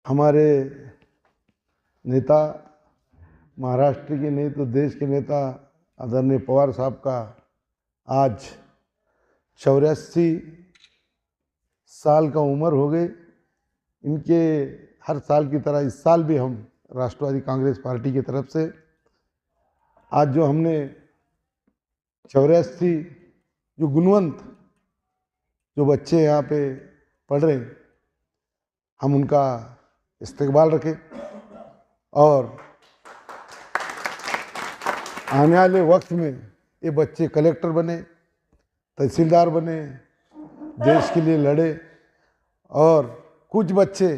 हमारे नेता, महाराष्ट्र के नहीं तो देश के नेता आदरणीय पवार साहब का आज 84 साल का उम्र हो गई। इनके हर साल की तरह इस साल भी हम राष्ट्रवादी कांग्रेस पार्टी की तरफ से आज जो हमने 84 जो गुणवंत जो बच्चे यहाँ पे पढ़ रहे हैं, हम उनका इस्तकबाल रखें और आने वाले वक्त में ये बच्चे कलेक्टर बने, तहसीलदार बने, देश के लिए लड़े और कुछ बच्चे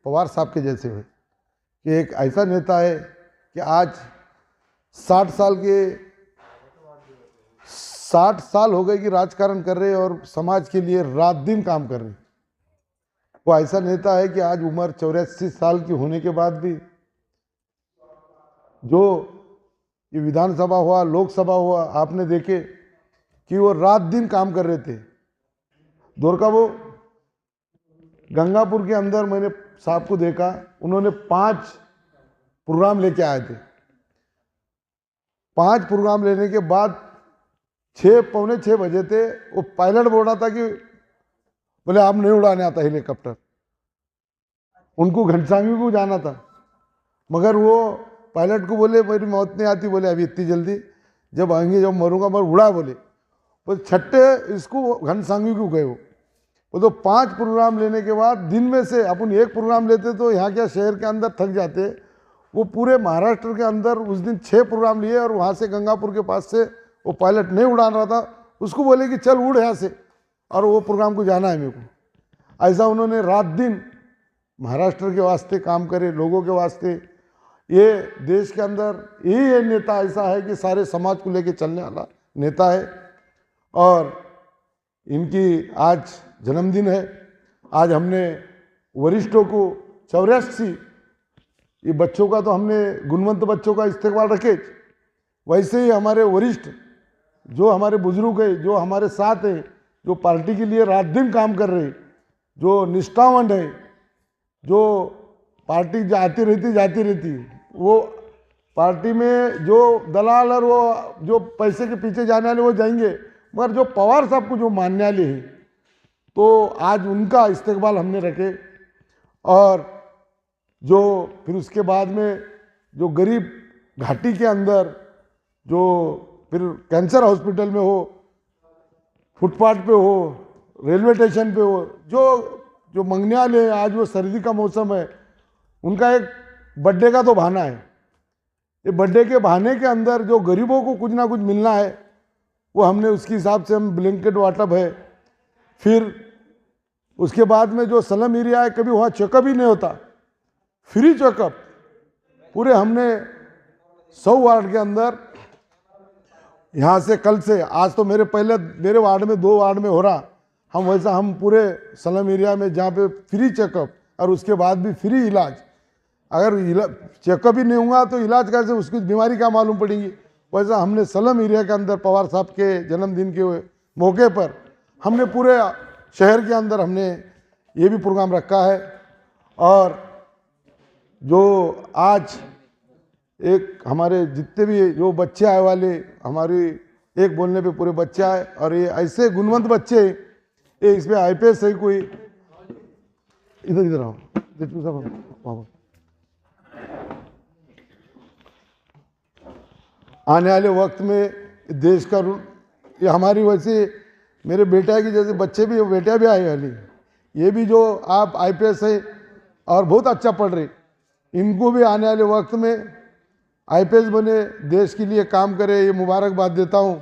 पवार साहब के जैसे हुए कि एक ऐसा नेता है कि आज 60 साल हो गए कि राजकारण कर रहे और समाज के लिए रात दिन काम कर रहे। वो ऐसा नेता है कि आज उम्र 84 साल की होने के बाद भी जो ये विधानसभा हुआ, लोकसभा हुआ, आपने देखे कि वो रात दिन काम कर रहे थे। द्वारका वो गंगापुर के अंदर मैंने साहब को देखा, उन्होंने 5 प्रोग्राम लेके आए थे। 5 प्रोग्राम लेने के बाद 6 पौने 6 बजे थे, वो पायलट बोल रहा था कि बोले आप नहीं उड़ाने आता हेलीकॉप्टर, उनको घनसांगी को जाना था, मगर वो पायलट को बोले मेरी मौत नहीं आती, बोले अभी इतनी जल्दी, जब आएंगे जब मरूंगा मैं उड़ा। बोले छठे इसको घनसांगी को गए वो तो 5 प्रोग्राम लेने के बाद दिन में से अपन एक प्रोग्राम लेते तो यहाँ क्या शहर के अंदर थक जाते, वो पूरे महाराष्ट्र के अंदर उस दिन 6 प्रोग्राम लिए और वहाँ से गंगापुर के पास से वो पायलट नहीं उड़ान रहा था, उसको बोले कि चल उड़ यहाँ से और वो प्रोग्राम को जाना है मेरे को। ऐसा उन्होंने रात दिन महाराष्ट्र के वास्ते काम करे, लोगों के वास्ते। ये देश के अंदर यही नेता ऐसा है कि सारे समाज को लेके चलने वाला नेता है और इनकी आज जन्मदिन है। आज हमने वरिष्ठों को 84 ये बच्चों का तो हमने गुणवंत बच्चों का इस्तेमाल रखे, वैसे ही हमारे वरिष्ठ जो हमारे बुजुर्ग है, जो हमारे साथ हैं, जो पार्टी के लिए रात दिन काम कर रहे, जो निष्ठावान है, जो पार्टी जाती रहती, वो पार्टी में जो दलाल और वो जो पैसे के पीछे जाने वाले वो जाएंगे, मगर जो पवार साहब को जो मानने वाले हैं तो आज उनका इस्तेकबाल हमने रखे। और जो फिर उसके बाद में जो गरीब घाटी के अंदर जो फिर कैंसर हॉस्पिटल में हो, फुटपाथ पे हो, रेलवे स्टेशन पे हो, जो मंगने वाले हैं, आज वो सर्दी का मौसम है, उनका एक बर्थडे का तो बहाना है। ये बर्थडे के बहाने के अंदर जो गरीबों को कुछ ना कुछ मिलना है वो हमने उसके हिसाब से हम ब्लैंकेट वाटअप है। फिर उसके बाद में जो स्लम एरिया है, कभी वहाँ चेकअप ही नहीं होता, फ्री चेकअप पूरे हमने 100 वार्ड के अंदर, यहाँ से कल से आज तो मेरे वार्ड में 2 वार्ड में हो रहा, हम वैसा हम पूरे स्लम एरिया में जहाँ पे फ्री चेकअप और उसके बाद भी फ्री इलाज। अगर चेकअप ही नहीं हुआ तो इलाज कैसे, उसकी बीमारी क्या मालूम पड़ेगी। वैसा हमने स्लम एरिया के अंदर पवार साहब के जन्मदिन के मौके पर हमने पूरे शहर के अंदर हमने ये भी प्रोग्राम रखा है। और जो आज एक हमारे जितने भी जो बच्चे आए वाले, हमारी एक बोलने पे पूरे बच्चे आए और ये ऐसे गुणवंत बच्चे, ये इसमें IPS है कोई, इधर आओ, आने वाले वक्त में देश का ये हमारी वैसे मेरे बेटा की जैसे बच्चे भी, बेटा भी आए वाली, ये भी जो आप IPS है और बहुत अच्छा पढ़ रहे, इनको भी आने वाले वक्त में IPS बने, देश के लिए काम करे, ये मुबारकबाद देता हूँ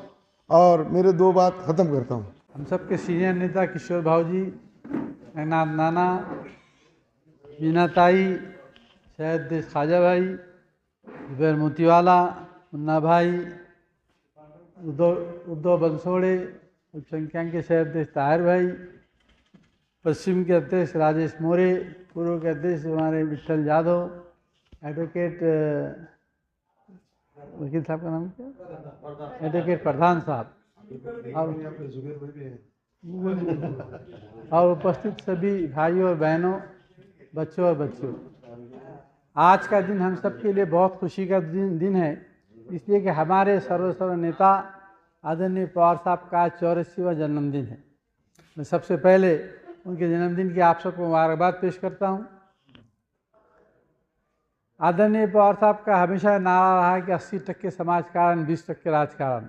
और मेरे 2 बात ख़त्म करता हूँ। हम सबके सीनियर नेता किशोर भाऊ जी, नाथ नाना, मीना ताई, शहद देश खाजा भाई, जुबैर मोतीवाला, मुन्ना भाई, उद्धव बंसोड़े, अल्पसंख्यक के शहद देश ताहिर भाई, पश्चिम के अध्यक्ष राजेश मोरे, पूर्व के अध्यक्ष हमारे विठल यादव, एडवोकेट वकील साहब का नाम क्या, एडवोकेट प्रधान साहब, और उपस्थित सभी भाइयों और बहनों, बच्चों और बच्चियों, आज का दिन हम सबके लिए बहुत खुशी का दिन है, इसलिए कि हमारे सर्वश्रेष्ठ नेता आदरणीय पवार साहब का 84वां जन्मदिन है। मैं सबसे पहले उनके जन्मदिन की आप सबको मुबारकबाद पेश करता हूँ। आदरणीय पवार साहब का हमेशा नारा रहा है कि 80% समाजकारण 20% राजकारण।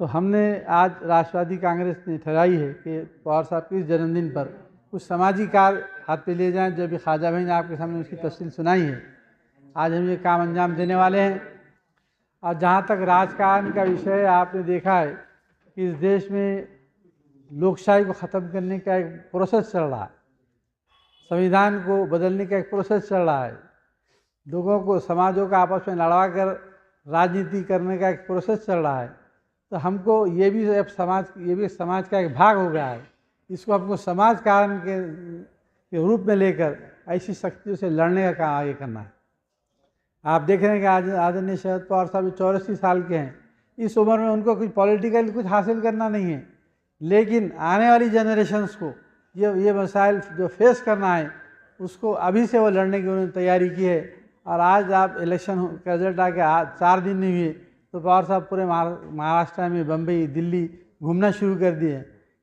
तो हमने आज राष्ट्रवादी कांग्रेस ने ठहराई है कि पवार साहब के इस जन्मदिन पर कुछ सामाजिक कार्य हाथ पे ले जाएं। जब भी ख्वाजा भाई ने आपके सामने उसकी तफसील सुनाई है, आज हम ये काम अंजाम देने वाले हैं। और जहाँ तक राजकारण का विषय है, आपने देखा है कि इस देश में लोकशाही को ख़त्म करने का एक प्रोसेस चल रहा है, संविधान को बदलने का एक प्रोसेस चल रहा है, लोगों को समाजों का आपस में लड़वा कर राजनीति करने का एक प्रोसेस चल रहा है। तो हमको ये भी अब समाज का एक भाग हो गया है। इसको हमको समाज कारण के रूप में लेकर ऐसी शक्तियों से लड़ने का काम आगे करना है। आप देख रहे हैं कि आज आदरणीय शरद पवार साहब 84 साल के हैं। इस उम्र में उनको कुछ पॉलिटिकल कुछ हासिल करना नहीं है, लेकिन आने वाली जनरेशन्स को ये मसाइल जो फेस करना है, उसको अभी से वो लड़ने की उन्होंने तैयारी की है। और आज आप इलेक्शन का रिजल्ट आके 4 दिन नहीं हुए तो पवार साहब पूरे महाराष्ट्र में, बम्बई, दिल्ली घूमना शुरू कर दिए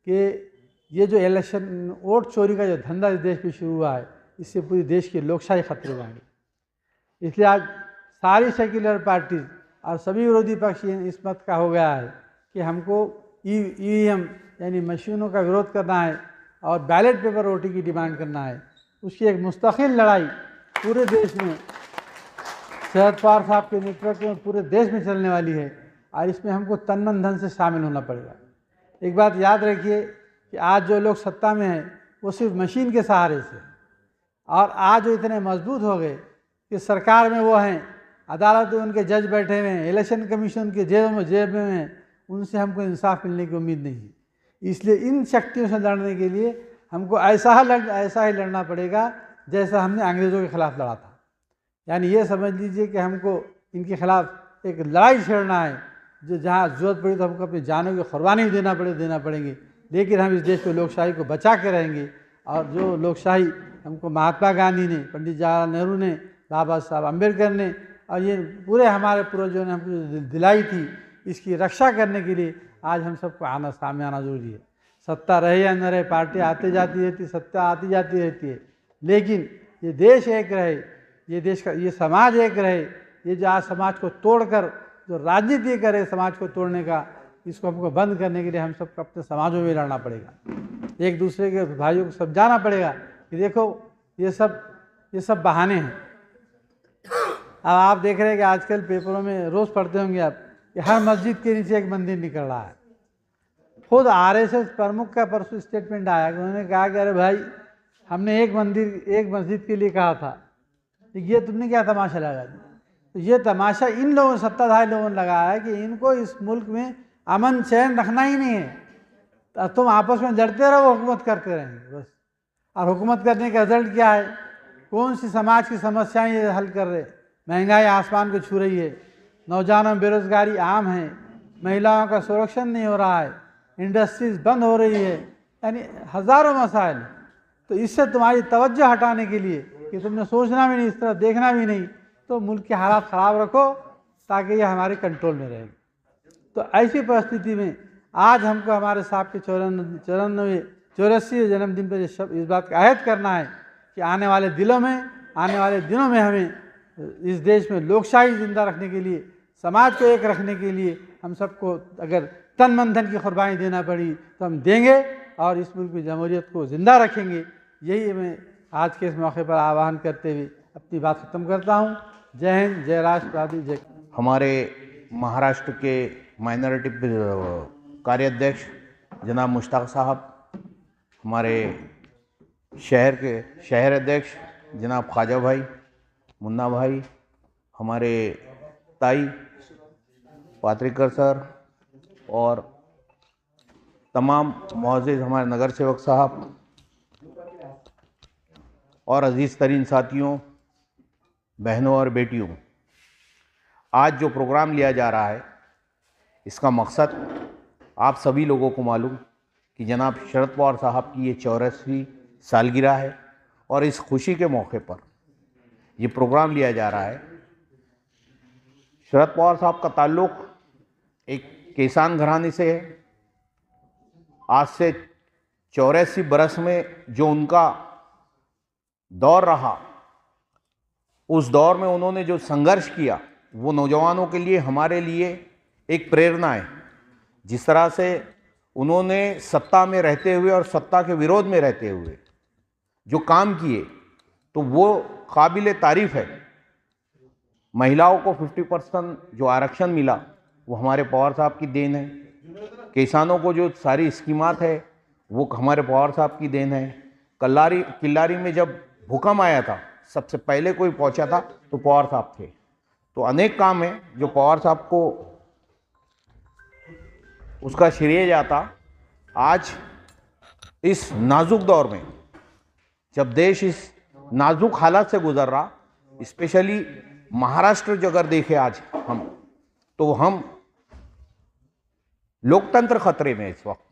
कि ये जो इलेक्शन वोट चोरी का जो धंधा इस देश में शुरू हुआ है, इससे पूरी देश की लोकशाही खतरे में आ गई। इसलिए आज सारी सेक्युलर पार्टीज और सभी विरोधी पक्ष इस मत का हो गया है कि हमको ईवीएम यानी मशीनों का विरोध करना है और बैलेट पेपर वोटिंग की डिमांड करना है। उसकी एक मुस्तकिल लड़ाई पूरे देश में शरद पवार साहब के नेतृत्व में पूरे देश में चलने वाली है और इसमें हमको तन मन धन से शामिल होना पड़ेगा। एक बात याद रखिए कि आज जो लोग सत्ता में हैं वो सिर्फ मशीन के सहारे से, और आज जो इतने मजबूत हो गए कि सरकार में वो हैं, अदालत में उनके जज बैठे हुए हैं, इलेक्शन कमीशन के जेब में हैं, उनसे हमको इंसाफ मिलने की उम्मीद नहीं है। इसलिए इन शक्तियों से लड़ने के लिए हमको ऐसा ही लड़ना पड़ेगा जैसा हमने अंग्रेज़ों के खिलाफ लड़ा था। यानी ये समझ लीजिए कि हमको इनके खिलाफ एक लड़ाई छेड़ना है, जो जहाँ जरूरत पड़ी तो हमको अपनी जानों की कुर्बानी देना पड़ेंगे, लेकिन हम इस देश में लोकशाही को बचा के रहेंगे। और जो लोकशाही हमको महात्मा गांधी ने, पंडित जवाहरलाल नेहरू ने, बाबा साहब अम्बेडकर ने और ये पूरे हमारे पूर्वजों ने हमको दिलाई थी, इसकी रक्षा करने के लिए आज हम सबको सामने आना जरूरी है। सत्ता रहे या न रहे, पार्टी आती जाती रहती, सत्ता आती जाती रहती है, लेकिन ये देश एक रहे, ये समाज एक रहे। ये जो आज समाज को तोड़कर जो राजनीति करे समाज को तोड़ने का, इसको हमको बंद करने के लिए हम सबको अपने समाजों में लड़ना पड़ेगा। एक दूसरे के भाइयों को समझाना पड़ेगा कि देखो ये सब बहाने हैं। अब आप देख रहे हैं कि आजकल पेपरों में रोज़ पढ़ते होंगे आप कि हर मस्जिद के नीचे एक मंदिर निकल रहा है। खुद आरएसएस प्रमुख का परसों स्टेटमेंट आया कि उन्होंने कहा कि अरे भाई, हमने एक मस्जिद के लिए कहा था, तो ये तुमने क्या तमाशा लगा दिया। तो ये तमाशा इन लोगों, सत्ताधारी लोगों ने लगाया है कि इनको इस मुल्क में अमन चैन रखना ही नहीं है, तो तुम आपस में लड़ते रहो, हुकूमत करते रहेंगे बस। और हुकूमत करने का रिजल्ट क्या है? कौन सी समाज की समस्याएं ये हल कर रहे? महंगाई आसमान को छू रही है, नौजवानों में बेरोजगारी आम है, महिलाओं का संरक्षण नहीं हो रहा है, इंडस्ट्रीज बंद हो रही है, यानी हज़ारों मसाइल। तो इससे तुम्हारी तवज्जो हटाने के लिए कि तुमने सोचना भी नहीं, इस तरह देखना भी नहीं, तो मुल्क के हालात ख़राब रखो ताकि ये हमारे कंट्रोल में रहेगी। तो ऐसी परिस्थिति में आज हमको हमारे साहब के 84वें जन्मदिन पर इस बात का अहद करना है कि आने वाले दिनों में हमें इस देश में लोकशाही जिंदा रखने के लिए, समाज को एक रखने के लिए हम सबको अगर तन मन धन की कुर्बानी देना पड़ी तो हम देंगे और इस मुल्क की जमहूरियत को ज़िंदा रखेंगे। यही मैं आज के इस मौके पर आह्वान करते हुए अपनी बात ख़त्म करता हूँ। जय हिंद, जय राष्ट्रवादी, जय। हमारे महाराष्ट्र के माइनॉरिटी कार्याध्यक्ष जनाब मुश्ताक साहब, हमारे शहर के शहर अध्यक्ष जनाब ख्वाजा भाई, मुन्ना भाई, हमारे ताई पात्रिकर सर और तमाम मुअज़्ज़िज़ हमारे नगर सेवक साहब और अजीज़ तरीन साथियों, बहनों और बेटियों, आज जो प्रोग्राम लिया जा रहा है इसका मकसद आप सभी लोगों को मालूम कि जनाब शरद पवार साहब की ये 84वीं सालगिरह है और इस खुशी के मौके पर ये प्रोग्राम लिया जा रहा है। शरद पवार साहब का ताल्लुक एक किसान घराने से है। आज से 84 बरस में जो उनका दौर रहा, उस दौर में उन्होंने जो संघर्ष किया वो नौजवानों के लिए, हमारे लिए एक प्रेरणा है। जिस तरह से उन्होंने सत्ता में रहते हुए और सत्ता के विरोध में रहते हुए जो काम किए, तो वो काबिल तारीफ है। महिलाओं को 50% जो आरक्षण मिला वो हमारे पवार साहब की देन है। किसानों को जो सारी स्कीमात है वो हमारे पवार साहब की देन है। किल्लारी में जब भूकंप आया था, सबसे पहले कोई पहुंचा था तो पवार साहब थे। तो अनेक काम है जो पवार साहब को उसका श्रेय जाता। आज इस नाजुक दौर में जब देश इस नाजुक हालात से गुजर रहा, स्पेशली महाराष्ट्र जो अगर देखें आज हम लोकतंत्र खतरे में इस वक्त।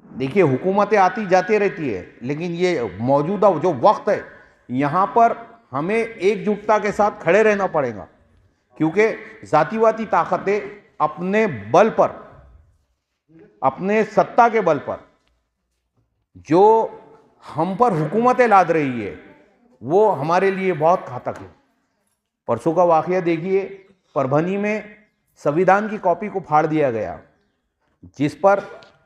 देखिए, हुकूमतें आती जाती रहती है, लेकिन ये मौजूदा जो वक्त है यहाँ पर हमें एकजुटता के साथ खड़े रहना पड़ेगा, क्योंकि जातिवादी ताकतें अपने बल पर, अपने सत्ता के बल पर जो हम पर हुकूमतें लाद रही है वो हमारे लिए बहुत घातक है। परसों का वाकया देखिए, परभनी में संविधान की कॉपी को फाड़ दिया गया, जिस पर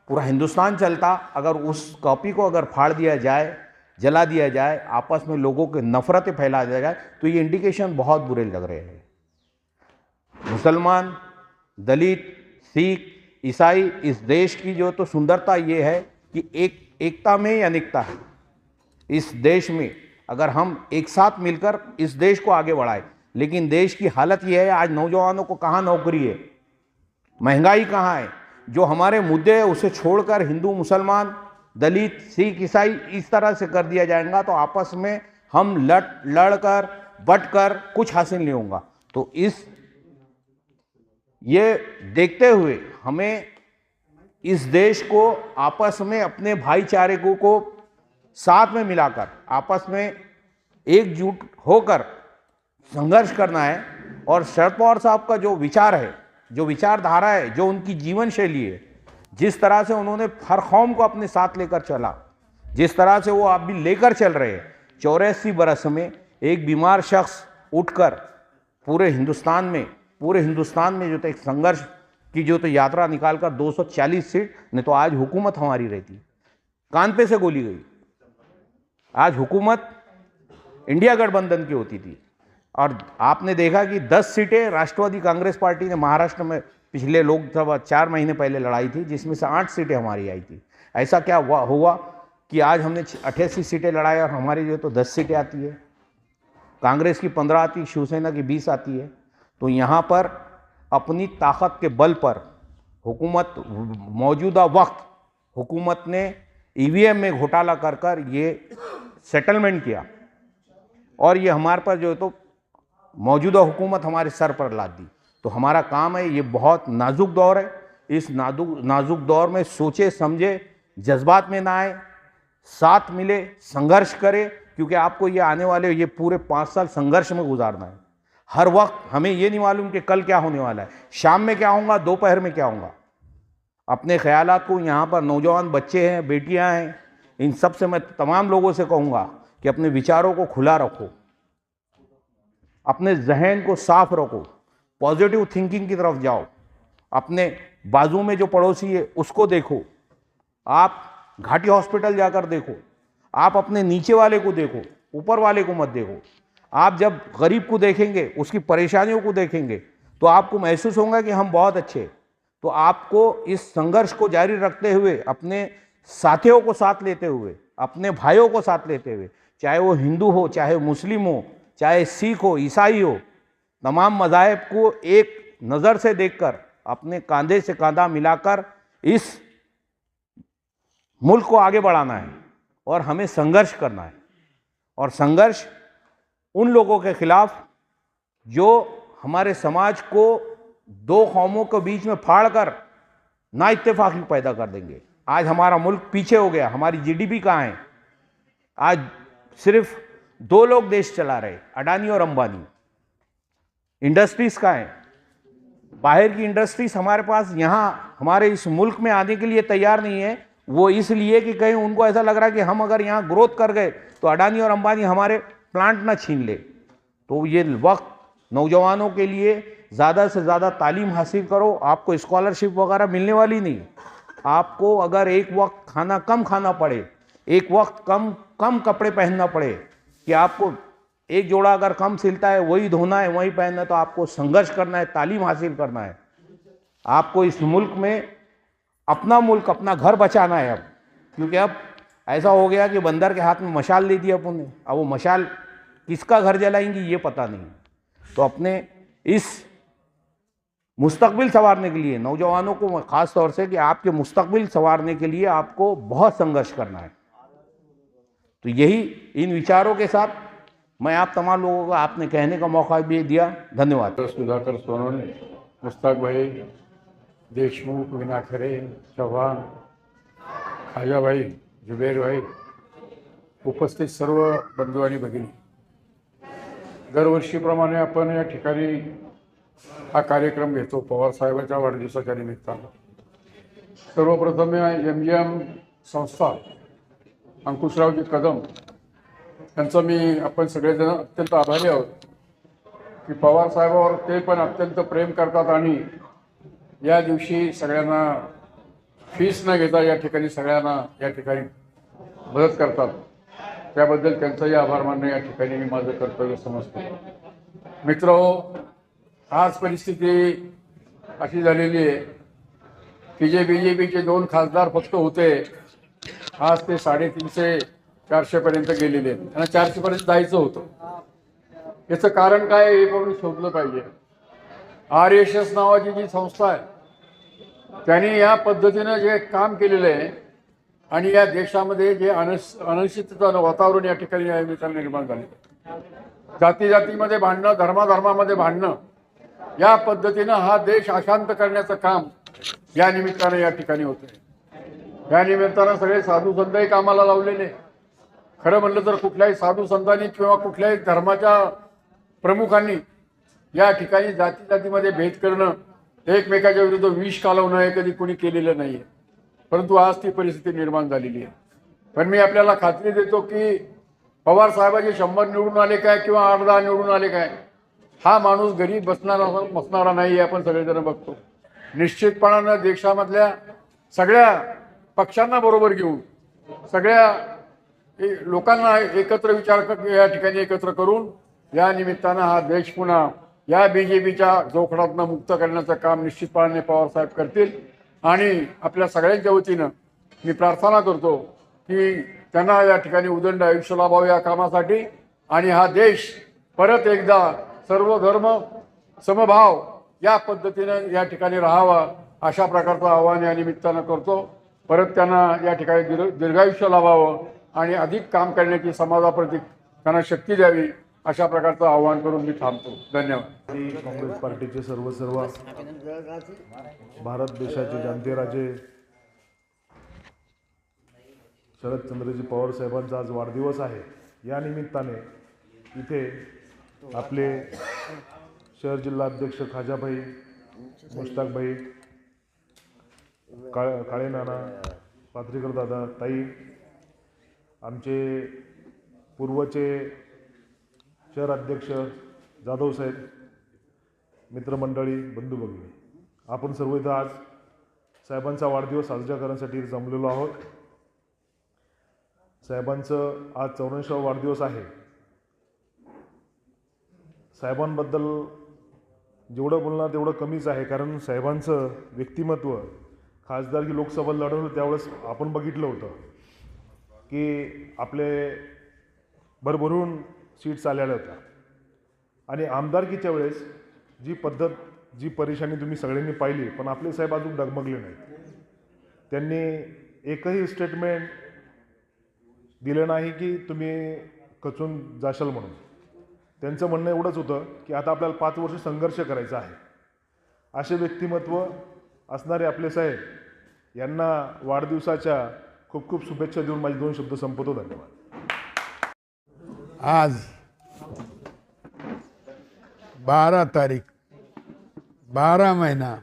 पूरा हिंदुस्तान चलता। अगर उस कॉपी को अगर फाड़ दिया जाए, जला दिया जाए, आपस में लोगों के नफरतें फैला दिया जाए, तो ये इंडिकेशन बहुत बुरे लग रहे हैं। मुसलमान, दलित, सिख, ईसाई, इस देश की जो तो सुंदरता ये है कि एकता में ही अनेकता है। इस देश में अगर हम एक साथ मिलकर इस देश को आगे बढ़ाएं, लेकिन देश की हालत ये है, आज नौजवानों को कहाँ नौकरी है, महंगाई कहाँ है। जो हमारे मुद्दे हैं उसे छोड़कर हिंदू, मुसलमान, दलित, सिख, ईसाई इस तरह से कर दिया जाएगा तो आपस में हम लड़कर बटकर कुछ हासिल नहीं होगा। तो ये देखते हुए हमें इस देश को आपस में अपने भाईचारे को साथ में मिलाकर आपस में एकजुट होकर संघर्ष करना है। और शरद पवार साहब का जो विचार है, जो विचारधारा है, जो उनकी जीवन शैली है, जिस तरह से उन्होंने हर कौम को अपने साथ लेकर चला, जिस तरह से वो आप भी लेकर चल रहे हैं। 84 बरस में एक बीमार शख्स उठकर पूरे हिंदुस्तान में जो तो एक संघर्ष की जो तो यात्रा निकालकर 240 सीट, नहीं तो आज हुकूमत हमारी रहती। कान पे से गोली गई। आज हुकूमत इंडिया गठबंधन की होती थी। और आपने देखा कि 10 सीटें राष्ट्रवादी कांग्रेस पार्टी ने महाराष्ट्र में पिछले लोकसभा 4 महीने पहले लड़ाई थी, जिसमें से 8 सीटें हमारी आई थी। ऐसा क्या हुआ कि आज हमने 88 सीटें लड़ाई और हमारी जो तो 10 सीटें आती है। कांग्रेस की 15 आती, शिवसेना की 20 आती है। तो यहाँ पर अपनी ताकत के बल पर हुकूमत, मौजूदा वक्त हुकूमत ने ईवीएम में घोटाला कर ये सेटलमेंट किया, और ये हमारे पर जो तो मौजूदा हुकूमत हमारे सर पर लाद दी। तो हमारा काम है, ये बहुत नाजुक दौर है, इस नाजुक दौर में सोचे समझे, जज्बात में ना आए, साथ मिले, संघर्ष करे, क्योंकि आपको ये आने वाले ये पूरे 5 साल संघर्ष में गुजारना है। हर वक्त हमें ये नहीं मालूम कि कल क्या होने वाला है, शाम में क्या होगा, दोपहर में क्या होगा। अपने ख्यालात को, यहाँ पर नौजवान बच्चे हैं, बेटियां हैं, इन सब से मैं तमाम लोगों से कहूँगा कि अपने विचारों को खुला रखो, अपने जहन को साफ रखो, पॉजिटिव थिंकिंग की तरफ जाओ। अपने बाजू में जो पड़ोसी है उसको देखो, आप घाटी हॉस्पिटल जाकर देखो, आप अपने नीचे वाले को देखो, ऊपर वाले को मत देखो। आप जब गरीब को देखेंगे, उसकी परेशानियों को देखेंगे, तो आपको महसूस होगा कि हम बहुत अच्छे। तो आपको इस संघर्ष को जारी रखते हुए, अपने साथियों को साथ लेते हुए, अपने भाइयों को साथ लेते हुए, चाहे वो हिंदू हो, चाहे मुस्लिम हो, चाहे सिख हो, ईसाई हो, तमाम मज़ाहिब को एक नज़र से देखकर, अपने कंधे से कंधा मिलाकर इस मुल्क को आगे बढ़ाना है और हमें संघर्ष करना है। और संघर्ष उन लोगों के खिलाफ जो हमारे समाज को 2 कौमों के बीच में फाड़कर ना इत्तेफाकी पैदा कर देंगे। आज हमारा मुल्क पीछे हो गया, हमारी जीडीपी कहाँ है? आज सिर्फ दो लोग देश चला रहे, अडानी और अंबानी। इंडस्ट्रीज का है, बाहर की इंडस्ट्रीज हमारे पास यहाँ हमारे इस मुल्क में आने के लिए तैयार नहीं है। वो इसलिए कि कहीं उनको ऐसा लग रहा है कि हम अगर यहाँ ग्रोथ कर गए तो अडानी और अंबानी हमारे प्लांट ना छीन ले। तो ये वक्त नौजवानों के लिए ज़्यादा से ज़्यादा तालीम हासिल करो। आपको स्कॉलरशिप वगैरह मिलने वाली नहीं। आपको अगर एक वक्त खाना कम खाना पड़े, एक वक्त कम कपड़े पहनना पड़े, कि आपको एक जोड़ा अगर कम सिलता है वही धोना है वही पहनना है, तो आपको संघर्ष करना है, तालीम हासिल करना है। आपको इस मुल्क में अपना मुल्क अपना घर बचाना है अब, क्योंकि अब ऐसा हो गया कि बंदर के हाथ में मशाल दे दी अपन ने। अब वो मशाल किसका घर जलाएंगी ये पता नहीं। तो अपने इस मुस्तकबिल संवारने के लिए नौजवानों को खास तौर से कि आपके मुस्तकबिल संवारने के लिए आपको बहुत संघर्ष करना है। तो यही इन विचारों के साथ मैं आप तमाम लोगों को आपने कहने का मौका भी दिया। धन्यवाद। सुधाकर सोनवणे, मुश्ताक भाई देशमुख, विनाखरे, चव्हाण, खाजाभाई, जुबेर भाई, उपस्थित सर्व बंधू आणि भगिनी, दरवर्षीप्रमाणे आपण या ठिकाणी हा कार्यक्रम घेतो पवार साहेबांच्या वाढदिवसाच्या निमित्तानं। सर्वप्रथम MGM संस्था अंकुशरावजी कदम यांचं मी आपण सगळेजण अत्यंत आभारी आहोत की पवार साहेबांवर ते पण अत्यंत प्रेम करतात आणि या दिवशी सगळ्यांना फीस न घेता या ठिकाणी सगळ्यांना या ठिकाणी मदत करतात। त्याबद्दल त्यांचाही आभार मानणं या ठिकाणी मी माझं कर्तव्य समजतो। मित्रहो, आज परिस्थिती अशी झालेली आहे की जे BJPचे 2 खासदार फक्त होते, आज ते 350-400 पर्यंत गेलेले आहेत। त्यांना 400 पर्यंत जायचं होतं। याचं कारण काय हे पण शोधलं पाहिजे। RSS नावाची जी संस्था आहे त्यांनी या पद्धतीनं जे काम केलेलं आहे आणि या देशामध्ये जे अनिश्चितता वातावरण या ठिकाणी या निमित्तानं निर्माण झाले, जाती जातीमध्ये भांडणं, धर्माधर्मामध्ये भांडणं, या पद्धतीनं हा देश अशांत करण्याचं काम या निमित्तानं या ठिकाणी होते। या निमित्तानं सगळे साधू संतही कामाला लावलेले। खरं म्हणलं तर कुठल्याही साधू संतांनी किंवा कुठल्याही धर्माच्या प्रमुखांनी या ठिकाणी जाती जातीमध्ये भेद करणं, एकमेकाच्या विरुद्ध विष कालवणं हे कधी कोणी केलेलं नाहीये। परंतु आज ती परिस्थिती निर्माण झालेली आहे। पण मी आपल्याला खात्री देतो की पवार साहेबांचे 100 निवडून आले काय किंवा 8-10 निवडून आले काय, हा माणूस गरीब बसणारा नाही, आपण सगळेजण बघतो। निश्चितपणानं देशामधल्या सगळ्या पक्षांना बरोबर घेऊन सगळ्या लोकांना एकत्र विचार या ठिकाणी एकत्र करून या निमित्तानं हा देश पुन्हा या BJPच्या जोखडातनं मुक्त करण्याचं काम निश्चितपणाने पवार साहेब करतील। आणि आपल्या सगळ्यांच्या वतीनं मी प्रार्थना करतो की त्यांना या ठिकाणी उदंड आयुष्य लाभावं या कामासाठी आणि हा देश परत एकदा सर्व धर्म समभाव या पद्धतीनं या ठिकाणी राहावा अशा प्रकारचं आव्हान या निमित्तानं करतो। परत त्यांना या ठिकाणी दीर्घायुष्य लाभावं आणि अधिक काम करण्याची समाजाप्रती त्यांना शक्ती द्यावी अशा प्रकारचं आव्हान करून मी थांबतो। धन्यवाद। काँग्रेस पार्टीचे सर्व भारत देशाचे जाणते राजे शरदचंद्रजी पवार साहेबांचा आज वाढदिवस आहे। या निमित्ताने इथे आपले शहर जिल्हा अध्यक्ष खाजाभाई, मुश्ताकभाई, काळे नाना, पाथरीकर दादा, ताई, आमचे पूर्वचे शहर अध्यक्ष जाधव साहेब, मित्रमंडळी, बंधू भगिनी, आपण सर्व इथं आज साहेबांचा वाढदिवस साजरा करण्यासाठी जमलेलो आहोत। साहेबांचं आज 84वा वाढदिवस आहे। साहेबांबद्दल जेवढं बोलणार तेवढं कमीच आहे, कारण साहेबांचं व्यक्तिमत्व खासदारकी लोकसभा लढवलं त्यावेळेस आपण बघितलं होतं की आपले भरभरून सीट्स आलेल्या होत्या आणि आमदारकीच्या वेळेस जी पद्धत, जी परेशानी तुम्ही सगळ्यांनी पाहिली, पण आपले साहेब अजून डगमगले नाहीत। त्यांनी एकही स्टेटमेंट दिलं नाही की तुम्ही खचून जाशाल म्हणून। त्यांचं म्हणणं एवढंच होतं की आता आपल्याला 5 वर्ष संघर्ष करायचा आहे। असे व्यक्तिमत्व असणारे आपले साहेब यांना वाढदिवसाच्या खूप खूप शुभेच्छा देऊन माझे 2 शब्द संपवतो। धन्यवाद। आज 12 तारीख 12 महिना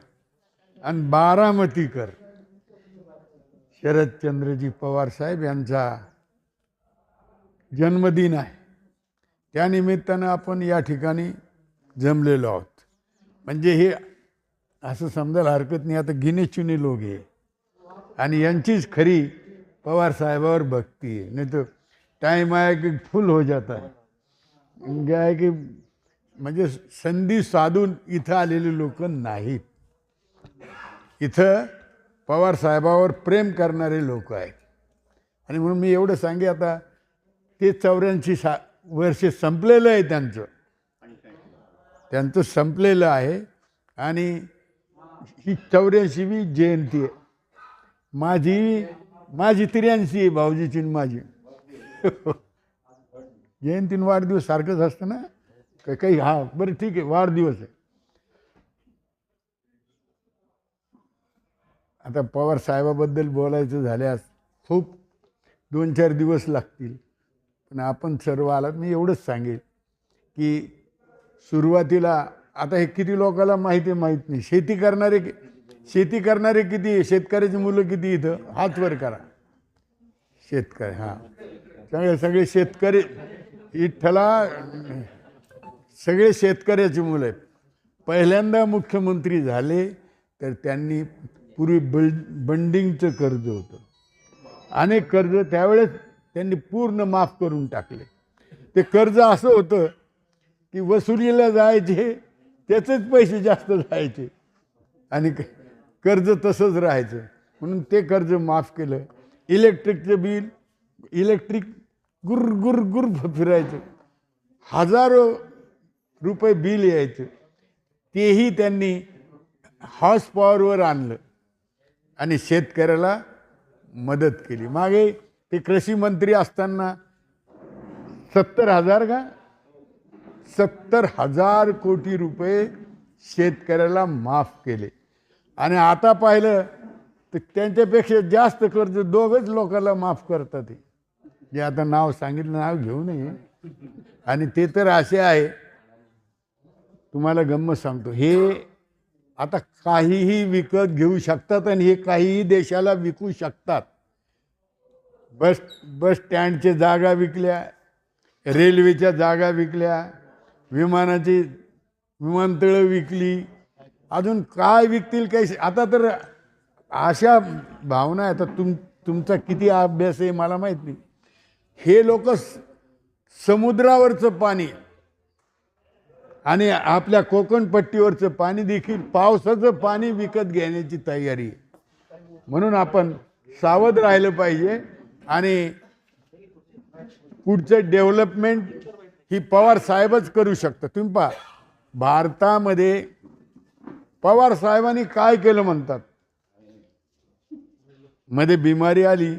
आणि बारामतीकर शरदचंद्रजी पवार साहेब यांचा जन्मदिन आहे. त्यानिमित्तानं आपण या ठिकाणी जमलेलो आहोत. म्हणजे हे असं समजायला हरकत नाही, आता गिनेचुने लोक आहे आणि यांचीच खरी पवार साहेबावर भक्ती आहे. नहीं तो टाइम आया कि फुल हो जाता है. क्या है की म्हणजे संधी साधून इथं आलेले लोक नाहीत. इथं पवार साहेबावर प्रेम करणारे लोक आहेत. आणि म्हणून मी एवढं सांगे, आता ते 84 वर्ष संपलेलं आहे त्यांचं संपलेलं आहे आणि ही 84वी जयंती आहे. माझी 83 आहे भाऊजीची माझी. जयंतीन वाढदिवस सारखंच असतं ना काही. हा बरं ठीक आहे, वाढदिवस आहे. आता पवार साहेबाबद्दल बोलायचं झाल्यास खूप 2-4 दिवस लागतील, पण आपण सर्व आलात. मी एवढंच सांगेल की सुरुवातीला आता हे किती लोकांना माहिती नाही. शेती करणारे किती, शेतकऱ्याची मुलं किती इथं हात वर करा. शेतकरी, हां सगळे शेतकरी इथला सगळे शेतकऱ्याची मुलं आहेत. पहिल्यांदा मुख्यमंत्री झाले तर त्यांनी पूर्वी बंडिंगचं कर्ज होतं, अनेक कर्ज त्यावेळेस त्यांनी पूर्ण माफ करून टाकले. ते कर्ज असं होतं की वसुलीला जायचे त्याचेच पैसे जास्त जायचे आणि कर्ज तसंच राहायचं. म्हणून ते कर्ज माफ केलं. इलेक्ट्रिकचं बिल, इलेक्ट्रिक गुर गुर गुर फिरायचं, हजारो रुपये बिल यायचं, तेही त्यांनी हॉर्स पॉवरवर आणलं आणि शेतकऱ्याला मदत केली. मागे ते कृषी मंत्री असताना 70,000 कोटी रुपये शेतकऱ्याला माफ केले. आणि आता पाहिलं तर त्यांच्यापेक्षा जास्त कर्ज दोघंच लोकांना माफ करतात. जे आता नाव सांगितलं, नाव घेऊ नये. आणि ते तर असे आहे, तुम्हाला गंमत सांगतो, हे आता काहीही विकत घेऊ शकतात आणि हे काहीही देशाला विकू शकतात. बस स्टँडच्या जागा विकल्या, रेल्वेच्या जागा विकल्या, विमानतळं विकली, अजून काय विकतील काही. आता तर अशा भावना आहे. आता तुमचा किती अभ्यास आहे मला माहीत नाही. हे लोक समुद्रावरचं पाणी आणि आपल्या कोकणपट्टीवरचं पाणी देखील, पावसाचं पाणी विकत घेण्याची तयारी आहे. म्हणून आपण सावध राहिलं पाहिजे आणि पुढचं डेव्हलपमेंट ही पवार साहेबच करू शकतात. तुम्ही पहा, भारतामध्ये पवार साहेबांनी काय केलं म्हणतात. मध्ये बिमारी आली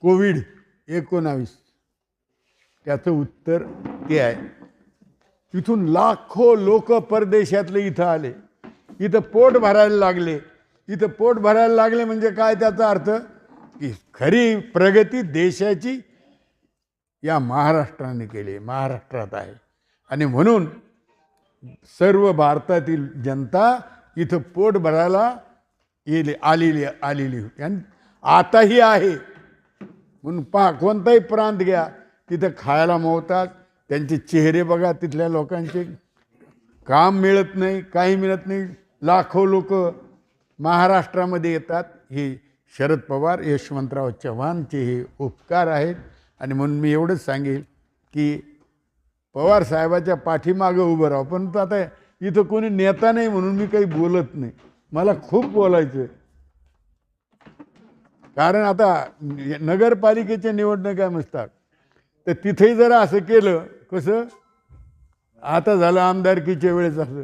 कोविड-19, त्याचं उत्तर ते आहे. तिथून लाखो लोक परदेशातले इथं आले, इथं पोट भरायला लागले. इथं पोट भरायला लागले म्हणजे काय त्याचा अर्थ की खरी प्रगती देशाची या महाराष्ट्राने केली, महाराष्ट्रात आहे. आणि म्हणून सर्व भारतातील जनता इथं पोट भरायला आलेली होती आणि आताही आहे. म्हणून पहा, कोणताही प्रांत घ्या, तिथं खायला मोहतात. त्यांचे चेहरे बघा, तिथल्या लोकांचे काम मिळत नाही, काही मिळत नाही. लाखो लोक महाराष्ट्रामध्ये येतात. हे शरद पवार, यशवंतराव चव्हाणचे हे उपकार आहेत. आणि म्हणून मी एवढंच सांगेल की पवार साहेबाच्या पाठीमागं उभं राहा. पण आता इथं कोणी नेता नाही म्हणून मी काही बोलत नाही. मला खूप बोलायचं आहे. कारण आता नगरपालिकेच्या निवडणुका नसतात तर तिथेही जरा असं केलं, कसं आता झालं आमदारकीच्या वेळेस असं,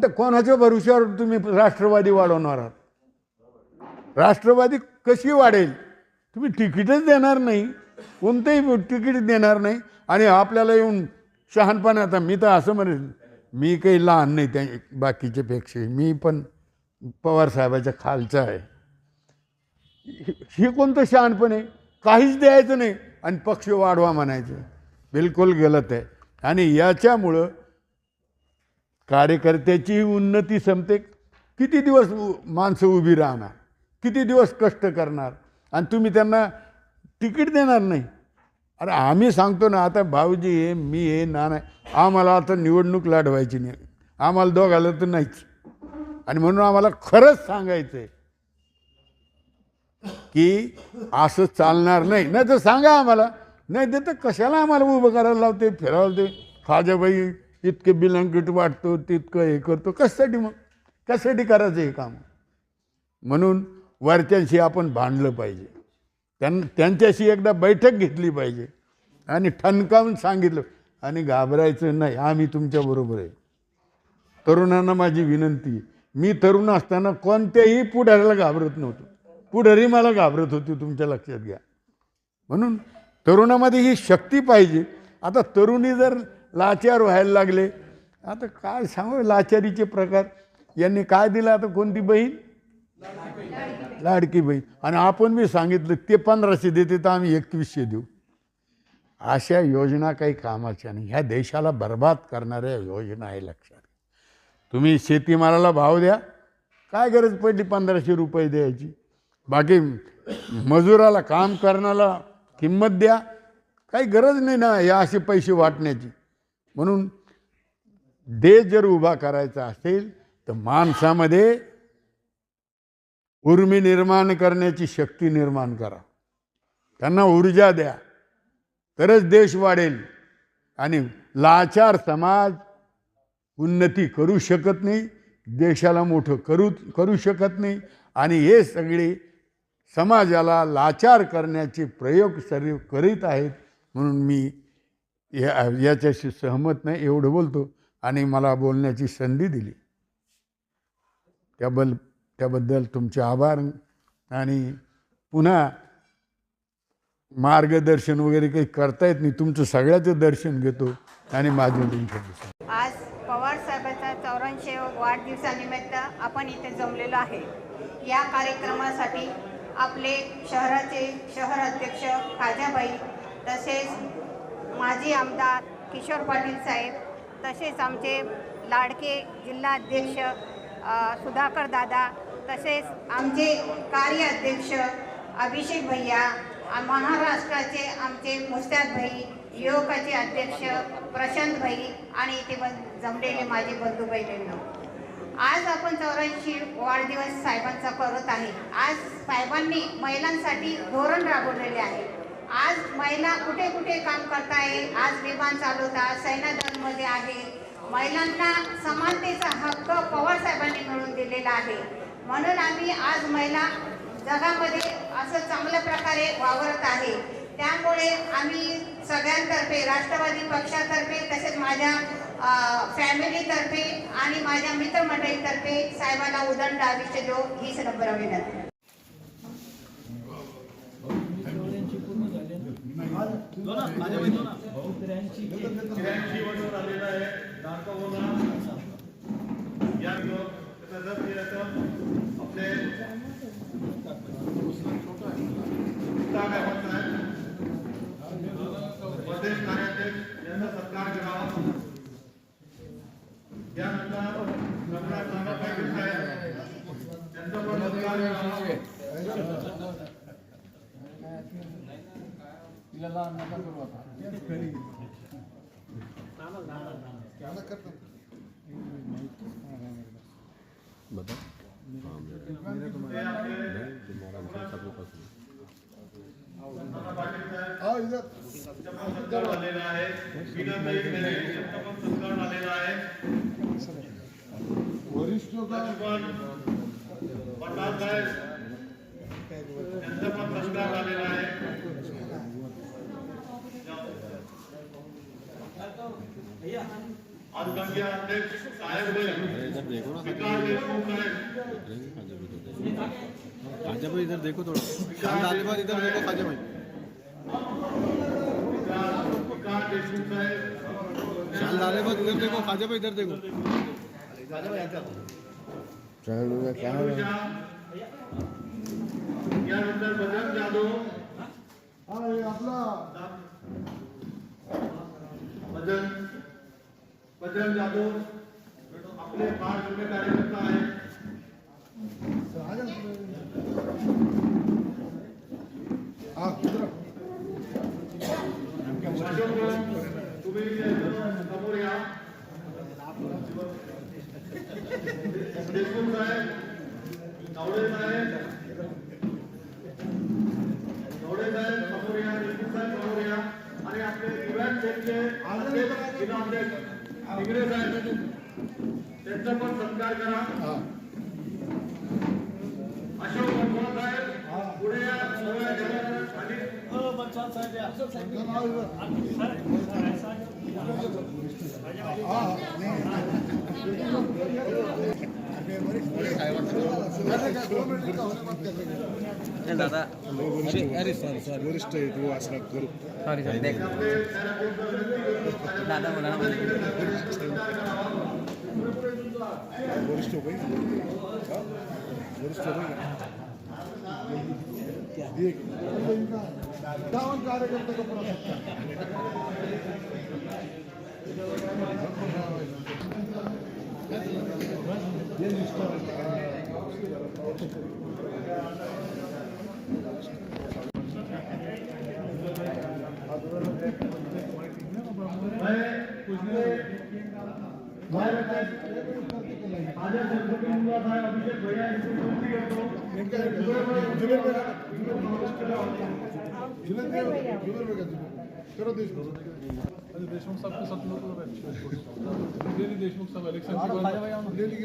कोणाच्या भरोश्यावर तुम्ही राष्ट्रवादी वाढवणार आहात. राष्ट्रवादी कशी वाढेल? तुम्ही तिकीटच देणार नाही, कोणतंही तिकीट देणार नाही. आणि आपल्याला येऊन शहाणपणा. आता मी तर असं म्हणेल, मी काही लहान नाही त्या बाकीच्यापेक्षा, मी पण पवार साहेबाच्या खालचा आहे. हे कोणतं शहाणपण आहे? काहीच द्यायचं नाही आणि पक्ष वाढवा म्हणायचं, बिलकुल गलत आहे. आणि याच्यामुळं कार्यकर्त्याची उन्नती संपते. किती दिवस माणसं उभी राहणार, किती दिवस कष्ट करणार, आणि तुम्ही त्यांना तिकीट देणार नाही. अरे आम्ही सांगतो ना, आता भाऊजी हे, मी हे, नाना, आम्हाला आता निवडणूक लढवायची नाही, आम्हाला दोघाला तर नाहीच. आणि म्हणून आम्हाला खरंच सांगायचं आहे की असं चालणार नाही. नाही तर सांगा आम्हाला, नाही तर कशाला आम्हाला उभं करायला लावते, फिरावं ते. खाजाबाई इतके बिलंकीट वाटतो, तितकं हे करतो, कशासाठी? मग कशासाठी करायचं हे काम? म्हणून वरच्यांशी आपण भांडलं पाहिजे, त्यांच्याशी एकदा बैठक घेतली पाहिजे आणि ठणकावून सांगितलं, आणि घाबरायचं नाही, आम्ही तुमच्याबरोबर आहे. तरुणांना माझी विनंती, मी तरुण असताना कोणत्याही पुढाऱ्याला घाबरत नव्हतो, पुढारी मला घाबरत होती, तुमच्या लक्षात घ्या. म्हणून तरुणामध्ये ही शक्ती पाहिजे. आता तरुणी जर लाचार व्हायला लागले, आता काय सांगू लाचारीचे प्रकार. यांनी काय दिलं आता, कोणती बहीण? लाडकी बहीण. आणि आपण मी सांगितलं ते 1500 देते तर आम्ही 2100 देऊ. अशा योजना काही कामाच्या नाही, ह्या देशाला बर्बाद करणाऱ्या योजना आहे, लक्षात. तुम्ही शेतीमालाला भाव द्या, काय गरज पडली 1500 रुपये द्यायची? बाकी मजुराला, काम करण्याला किंमत द्या, काही गरज नाही ना या असे पैसे वाटण्याची. म्हणून देश जर उभा करायचा असेल तर माणसामध्ये उर्मी निर्माण करण्याची शक्ती निर्माण करा, त्यांना ऊर्जा द्या, तरच देश वाढेल. आणि लाचार समाज उन्नती करू शकत नाही, देशाला मोठं करू शकत नाही. आणि हे सगळे समाजाला लाचार करण्याचे प्रयोग सर्व करीत आहेत. म्हणून मी याच्याशी सहमत नाही, एवढं बोलतो. आणि मला बोलण्याची संधी दिली त्याबद्दल तुमचे आभार. आणि पुन्हा मार्गदर्शन वगैरे काही करता येत नाही, तुमचं सगळ्याचं दर्शन घेतो आणि माझं तुमचं. आज पवार साहेबांचा 84 वाढदिवसानिमित्त आपण इथे जमलेलो आहे. या कार्यक्रमासाठी आपले शहराचे शहर अध्यक्ष खाजाबाई, तसेच माजी आमदार किशोर पाटील साहेब, तसेच आमचे लाडके जिल्हाध्यक्ष सुधाकर दादा, तसेच आमचे कार्याध्यक्ष अभिषेक भैया, महाराष्ट्राचे आमचे मुस्ताद भाई, युवकाचे अध्यक्ष प्रशांत भाई, आणि इथे जमलेले माझे बंधू बहिणींनो, आज आपण 84 वाढदिवस साहेबांचा करत आहे. आज साहेबांनी महिलांसाठी धोरण राबवलेले आहे. आज महिला कुठे कुठे काम करताय, आज विमान चालवतात, सैन्यदलामध्ये आहे. महिलांना समानतेचा हक्क पवार साहेबांनी मिळवून दिलेला आहे. म्हणून आम्ही आज महिला जगामध्ये असं चांगल्या प्रकारे वावरत आहे. त्यामुळे आम्ही सगळ्यांतर्फे, राष्ट्रवादी पक्षातर्फे, तसेच माझ्या फॅमिलीतर्फे आणि माझ्या मित्रमंडळीतर्फे साहेबांना उदंड आयुष्य देऊ हीच नम्र विनंती. प्रदेश कार्याध्यक्ष यांचा सत्कार करावा. त्यानंतर डॉक्टर नानासाहेब साहेब यांचा पण सत्कार करावा. आलेला आहे. संस्कार आलेला आहे. वरिष्ठ पठाण साहेब यांचा पण संस्कार आलेला आहे. आज गंगे अध्यक्ष साहेब विकास देशमुख साहेब, खाजा भाई इधर देखो थोड़ा, शाम डाले बाद इधर देखो खाजा भाई, विकास देशमुख साहेब, शाम डाले बाद इधर देखो खाजा भाई, इधर देखो यानंतर बजरंग जाधव, हा हे आपला बजरंग जाधव आपले फार जुने कार्यकर्ता आहेत. हा कुत्रा तुम्ही समोर या. देशमुख साहेब, तावडे साहेब समोर या. देशमुख साहेब समोर या. आणि आपले दिव्यांग सेलचे इंग्रज साहेब त्यांचा पण सत्कार करा. अशोक मनमोहन साहेब पुढे या. खाली दादा अरे सॉरी वरिष्ठ आहे तो असला करू सॉरी सॉरी देख दादा बोला ना वरिष्ठ हो गई वरिष्ठ हो गई दावन कार्यकर्ते को पूरा अभिषेक भैया यांची विनंती करतो. करो देशमुख देशमुख साहब के साथ लोग देशमुख साहब इलेक्शन की